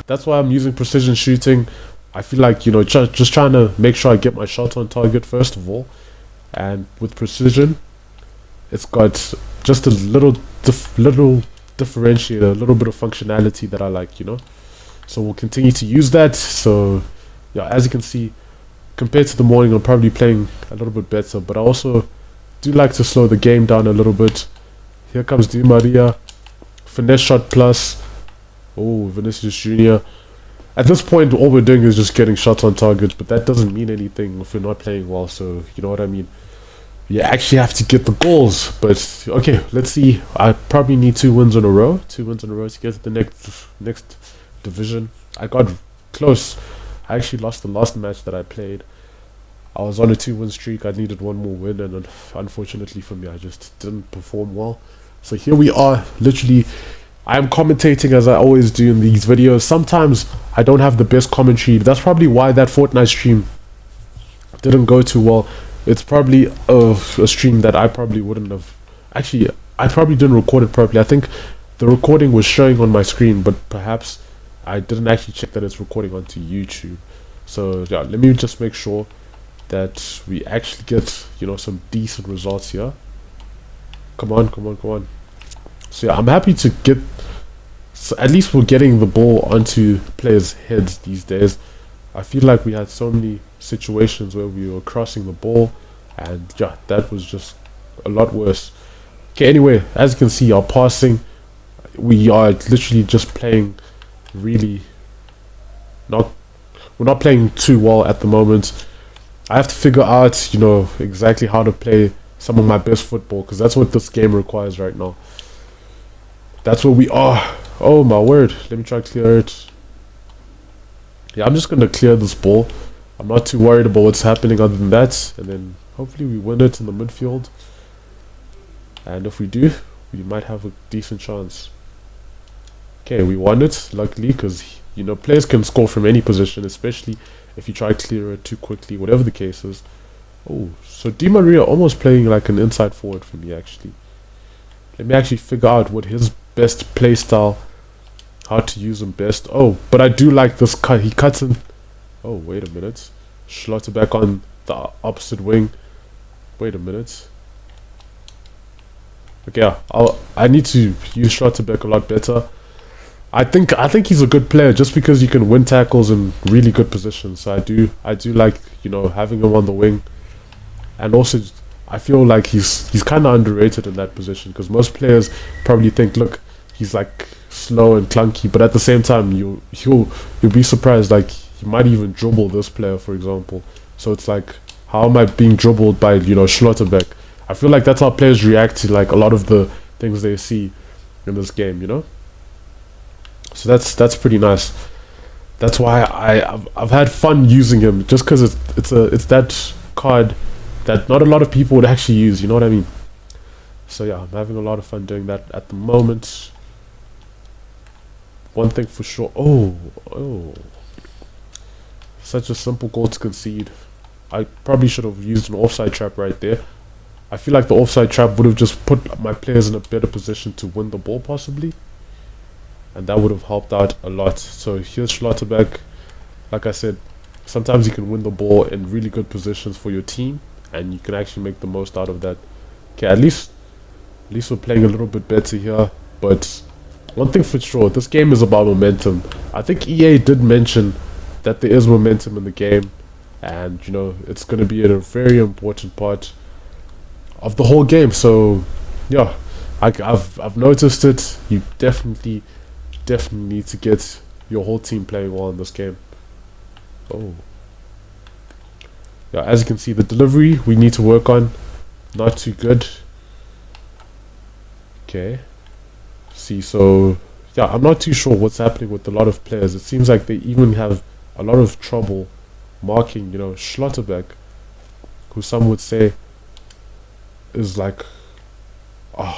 That's why I'm using precision shooting. I feel like, you know, just trying to make sure I get my shot on target first of all. And with precision, it's got just a little differentiator, a little bit of functionality that I like, you know. So we'll continue to use that. So yeah, as you can see, compared to the morning, I'm probably playing a little bit better, but I also do like to slow the game down a little bit. Here comes Di Maria, finesse shot plus. Oh, Vinicius Junior. At this point, all we're doing is just getting shots on target, but that doesn't mean anything if we're not playing well. So you know what I mean. You actually have to get the goals. But okay, let's see. I probably need 2 wins in a row. 2 wins in a row to get to the next division. I got close. I actually lost the last match that I played. I was on a 2-win streak. I needed 1 more win, and unfortunately for me, I just didn't perform well. So here we are. Literally, I am commentating as I always do in these videos. Sometimes I don't have the best commentary. That's probably why that Fortnite stream didn't go too well. It's probably a stream that I probably wouldn't have. Actually, I probably didn't record it properly. I think the recording was showing on my screen, but perhaps I didn't actually check that it's recording onto YouTube. So yeah, let me just make sure that we actually get, you know, some decent results here. Come on, come on, come on. So yeah, I'm happy to get. So at least we're getting the ball onto players' heads these days. I feel like we had so many situations where we were crossing the ball, and yeah, that was just a lot worse. Okay, anyway, as you can see, our passing, we are literally just playing really we're not playing too well at the moment. I have to figure out, you know, exactly how to play some of my best football, because that's what this game requires right now. That's where we are. Oh my word, let me try to clear it. Yeah, I'm just gonna clear this ball. I'm not too worried about what's happening other than that, and then hopefully we win it in the midfield. And if we do, we might have a decent chance. Okay, we won it, luckily, because, you know, players can score from any position, especially if you try to clear it too quickly, whatever the case is. Oh, so Di Maria almost playing like an inside forward for me, actually. Let me actually figure out what his best play style, how to use him best. Oh, but I do like this cut. He cuts in. Oh, wait a minute. Schlotterbeck on the opposite wing. Wait a minute. Okay, I need to use Schlotterbeck a lot better. I think he's a good player just because you can win tackles in really good positions. So I do like, you know, having him on the wing, and also I feel like he's kind of underrated in that position, because most players probably think, look, he's like slow and clunky, but at the same time you'll be surprised, like he might even dribble this player, for example. So it's like, how am I being dribbled by, you know, Schlotterbeck? I feel like that's how players react to like a lot of the things they see in this game, you know. So that's pretty nice. That's why I've had fun using him, just because it's that card that not a lot of people would actually use, you know what I mean? So yeah, I'm having a lot of fun doing that at the moment. One thing for sure. Oh, such a simple goal to concede. I probably should have used an offside trap right there. I feel like the offside trap would have just put my players in a better position to win the ball, possibly, and that would have helped out a lot. So here's Schlotterbeck. Like I said, sometimes you can win the ball in really good positions for your team, and you can actually make the most out of that. Okay, at least we're playing a little bit better here. But one thing for sure, this game is about momentum. I think EA did mention that there is momentum in the game, and you know, it's going to be a very important part of the whole game. So yeah, I've noticed it. You definitely need to get your whole team playing well in this game. Oh yeah, as you can see, the delivery we need to work on, not too good. Okay, see, so yeah, I'm not too sure what's happening with a lot of players. It seems like they even have a lot of trouble marking, you know, Schlotterbeck, who some would say is like, I'm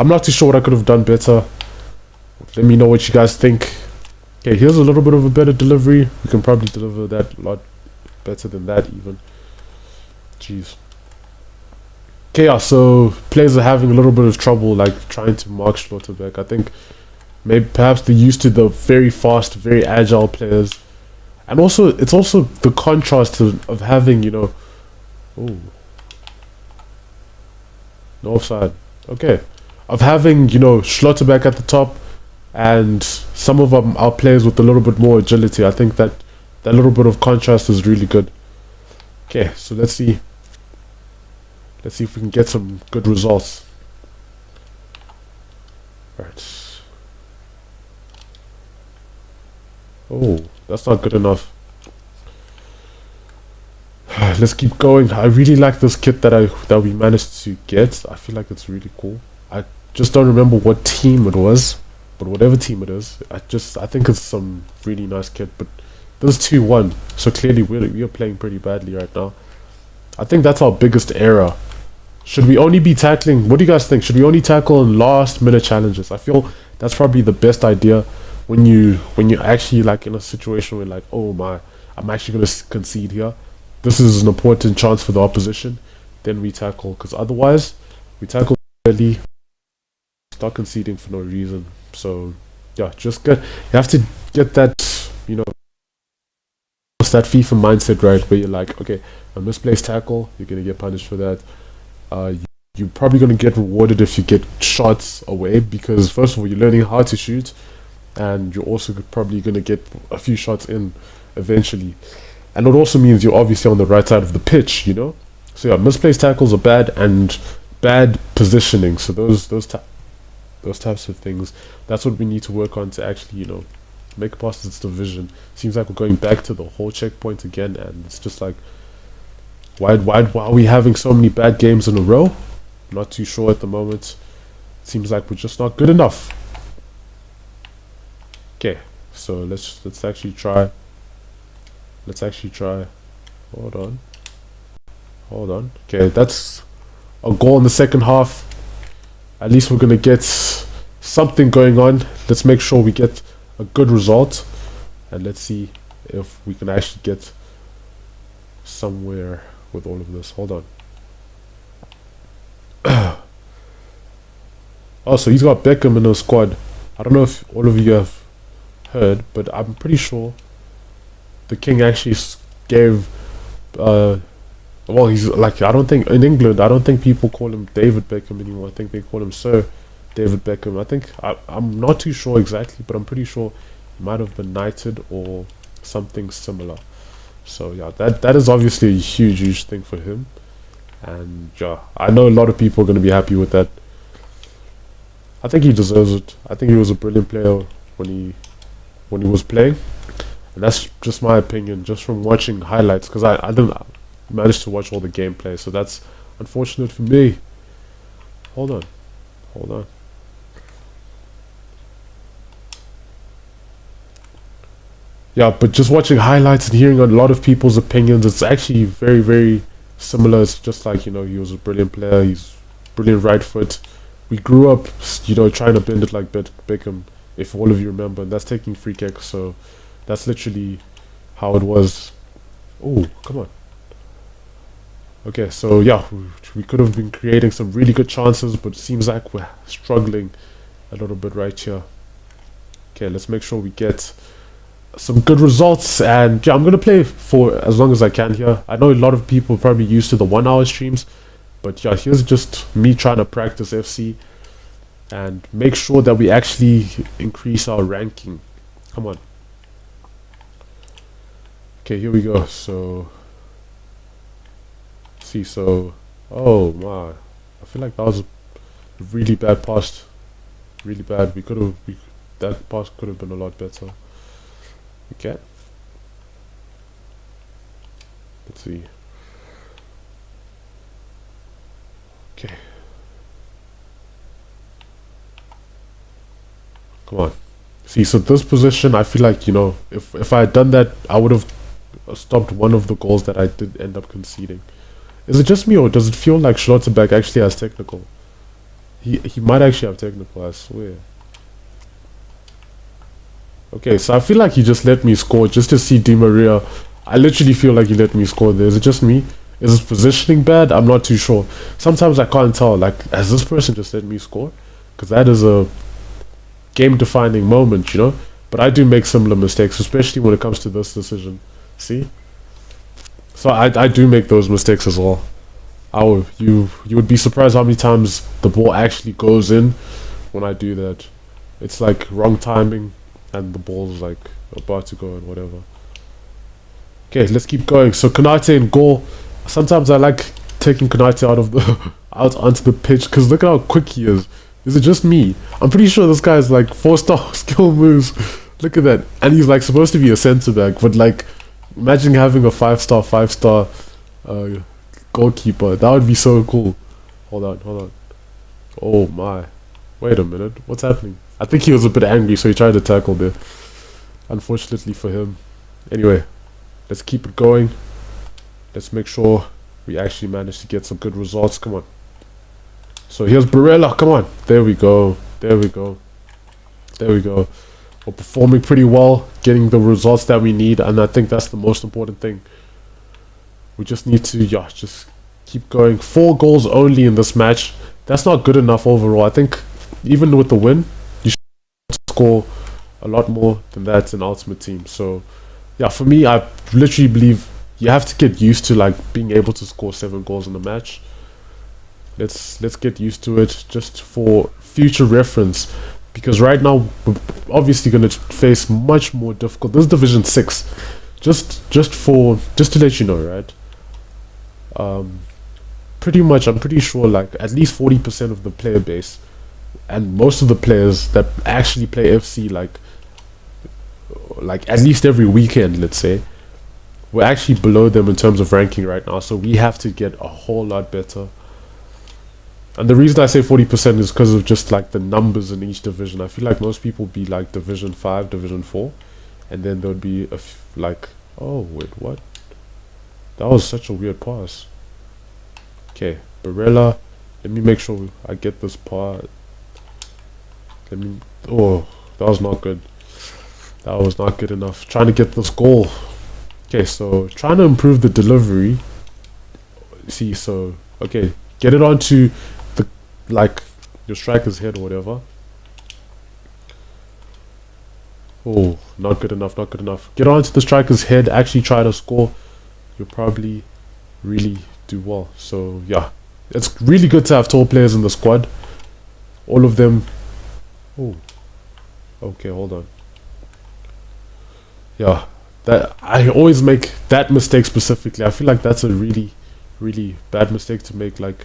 not too sure what I could have done better. Let me know what you guys think. Okay, here's a little bit of a better delivery. We can probably deliver that a lot better than that even. Jeez. Okay, yeah, so players are having a little bit of trouble like trying to mark Schlotterbeck. I think maybe perhaps they're used to the very fast, very agile players. And also it's also the contrast of having, oh, no offside. Okay. Of having, Schlotterbeck at the top and some of them are players with a little bit more agility. I think that little bit of contrast is really good. Okay, so let's see. Let's see if we can get some good results. Right. Oh, that's not good enough. Let's keep going. I really like this kit that we managed to get. I feel like it's really cool. I just don't remember what team it was, but whatever team it is, I think it's some really nice kit. But this 2-1, so clearly we are playing pretty badly right now. I think that's our biggest error. Should we only be tackling? What do you guys think? Should we only tackle in last minute challenges? I feel that's probably the best idea when you actually like in a situation where like, oh my, I'm actually gonna concede here. This is an important chance for the opposition. Then we tackle, because otherwise we tackle early, start conceding for no reason. So yeah, you have to get that, that FIFA mindset right, where you're like, okay, a misplaced tackle, you're gonna get punished for that. You're probably gonna get rewarded if you get shots away, because first of all you're learning how to shoot, and you're also probably gonna get a few shots in eventually. And it also means you're obviously on the right side of the pitch, So yeah, misplaced tackles are bad, and bad positioning. So those types of things, that's what we need to work on to actually, make it past this division. Seems like we're going back to the whole checkpoint again, and it's just like, why are we having so many bad games in a row? Not too sure at the moment. Seems like we're just not good enough. Okay, so let's actually try. Hold on. Okay, that's a goal in the second half. At least we're gonna get something going on. Let's make sure we get a good result, and let's see if we can actually get somewhere with all of this. Hold on. Oh, so he's got Beckham in the squad. I don't know if all of you have heard, but I'm pretty sure the king actually gave well, he's like, I don't think in England, I don't think people call him David Beckham anymore. I think they call him Sir David Beckham. I think I'm not too sure exactly, but I'm pretty sure he might have been knighted or something similar. So yeah, that is obviously a huge thing for him, and yeah, I know a lot of people are going to be happy with that. I think he deserves it. I think he was a brilliant player when he was playing, and that's just my opinion, just from watching highlights, because I didn't manage to watch all the gameplay, so that's unfortunate for me. Hold on. Yeah, but just watching highlights and hearing a lot of people's opinions, it's actually very similar. It's just like, he was a brilliant player. He's brilliant right foot. We grew up, trying to bend it like Beckham, if all of you remember, and that's taking free kicks. So that's literally how it was. Oh, come on. Okay, so yeah, we could have been creating some really good chances, but it seems like we're struggling a little bit right here. Okay, let's make sure we get some good results, and yeah, I'm gonna play for as long as I can here. I know a lot of people are probably used to the 1 hour streams, but yeah, here's just me trying to practice FC and make sure that we actually increase our ranking. Come on. Okay, here we go. So oh my, I feel like that was a really bad pass. Really bad. That pass could have been a lot better. Okay. Let's see. Okay. Come on. See, so this position, I feel like, if I had done that, I would have stopped one of the goals that I did end up conceding. Is it just me, or does it feel like Schlotterbeck actually has technical? He might actually have technical, I swear. Okay, so I feel like he just let me score just to see Di Maria. I literally feel like he let me score there. Is it just me? Is his positioning bad? I'm not too sure. Sometimes I can't tell. Like, has this person just let me score? Because that is a game-defining moment, you know. But I do make similar mistakes, especially when it comes to this decision. See? So I do make those mistakes as well. You would be surprised how many times the ball actually goes in when I do that. It's like wrong timing, and the ball's like about to go and whatever. Okay, let's keep going. So Konate in goal. Sometimes I like taking Konate out of the out onto the pitch because look at how quick he is. Is it just me? I'm pretty sure this guy's like 4-star skill moves. Look at that, and he's like supposed to be a centre back, but like imagine having a 5-star goalkeeper. That would be so cool. Hold on. Oh my! Wait a minute. What's happening? I think he was a bit angry, so he tried to tackle there. Unfortunately for him. Anyway, let's keep it going. Let's make sure we actually manage to get some good results. Come on. So here's Barella. Come on. There we go. We're performing pretty well, getting the results that we need, and I think that's the most important thing. We just need to, just keep going. 4 goals only in this match. That's not good enough overall. I think even with the win, you should score a lot more than that in Ultimate Team. So, yeah, for me, I literally believe you have to get used to like being able to score 7 goals in a match. Let's get used to it just for future reference, because right now we're obviously going to face much more difficult. This is Division 6. Just to let you know, right? Pretty much, I'm pretty sure like at least 40% of the player base and most of the players that actually play FC like at least every weekend, let's say, we're actually below them in terms of ranking right now. So we have to get a whole lot better. And the reason I say 40% is because of just like the numbers in each division. I feel like most people be like Division 5, Division 4, and then there would be like, oh wait, what? That was such a weird pass. Okay, Barella. Let me make sure I get this part. Oh, that was not good. That was not good enough. Trying to get this goal. Okay, so trying to improve the delivery. See, so okay, get it onto the like your striker's head or whatever. Oh, not good enough. Get onto the striker's head. Actually, try to score. You'll probably really do well. So yeah, it's really good to have tall players in the squad. All of them. Oh, okay, hold on. Yeah, that I always make that mistake specifically. I feel like that's a really bad mistake to make. Like,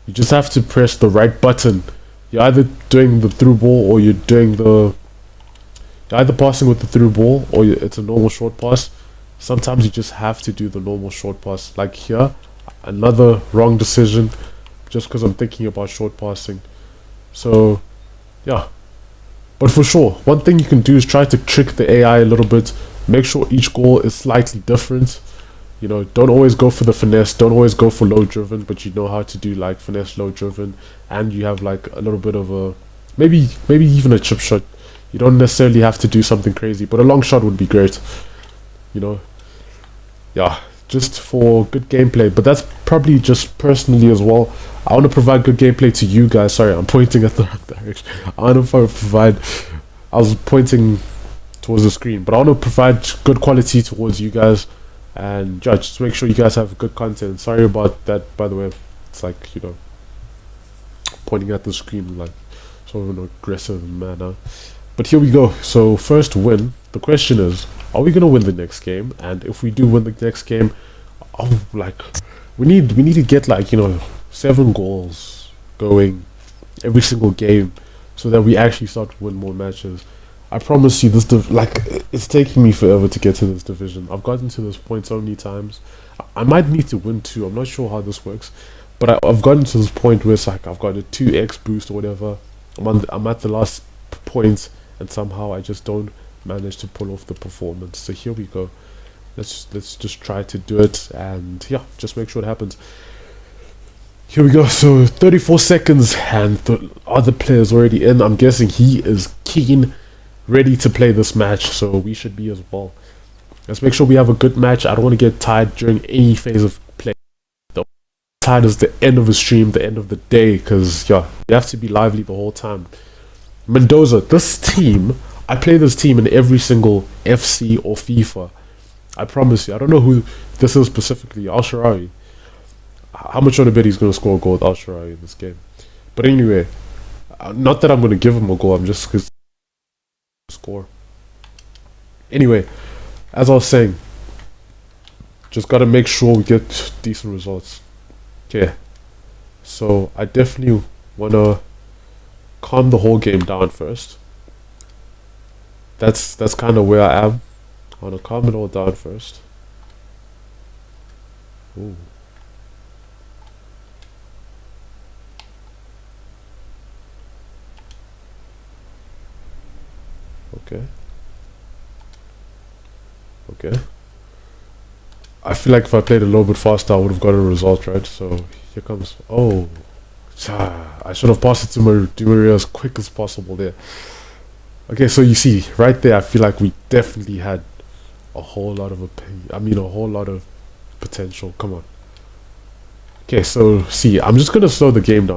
you just have to press the right button. You're either doing the through ball or you're either passing with the through ball or it's a normal short pass. Sometimes you just have to do the normal short pass. Like here, another wrong decision just because I'm thinking about short passing. So yeah, but for sure, one thing you can do is try to trick the AI a little bit. Make sure each goal is slightly different. You know, don't always go for the finesse, don't always go for low driven, but you know how to do like finesse low driven, and you have like a little bit of a maybe even a chip shot. You don't necessarily have to do something crazy, but a long shot would be great. You know, yeah, just for good gameplay. But that's probably just personally as well. I want to provide good gameplay to you guys. Sorry, I'm pointing at the wrong direction. I want to provide. I was pointing towards the screen, but I want to provide good quality towards you guys, and just make sure you guys have good content. Sorry about that, by the way. It's like, you know, pointing at the screen like sort of an aggressive manner. But here we go. So first win. The question is, are we gonna win the next game? And if we do win the next game, like we need to get like, you know, 7 goals going every single game, so that we actually start to win more matches. I promise you, like it's taking me forever to get to this division. I've gotten to this point so many times. I might need to win 2. I'm not sure how this works, but I've gotten to this point where it's like I've got a 2x boost or whatever. I'm at the last point, and somehow I just don't manage to pull off the performance. So here we go. Let's just try to do it, and yeah, just make sure it happens. Here we go. So 34 seconds, and the other player's already in. I'm guessing he is keen, ready to play this match, so we should be as well. Let's make sure we have a good match. I don't want to get tired during any phase of play. tired as the end of a stream, the end of the day, because yeah, you have to be lively the whole time. Mendoza, this team, I play this team in every single FC or FIFA. I promise you. I don't know who this is specifically. Al Sharawi. How much on a bet he's going to score a goal with Al Sharawi in this game? But anyway, not that I'm going to give him a goal. I'm just going to score. Anyway, as I was saying, just got to make sure we get decent results. Okay. So I definitely want to calm the whole game down first. That's kind of where I am. I want to calm it all down first. Ooh. Okay. Okay. I feel like if I played a little bit faster, I would have got a result, right? So here comes. Oh, I should have passed it to Di Maria as quick as possible there. Okay, so you see, right there, I feel like we definitely had a whole lot of a whole lot of potential. Come on. Okay, so see, I'm just gonna slow the game down.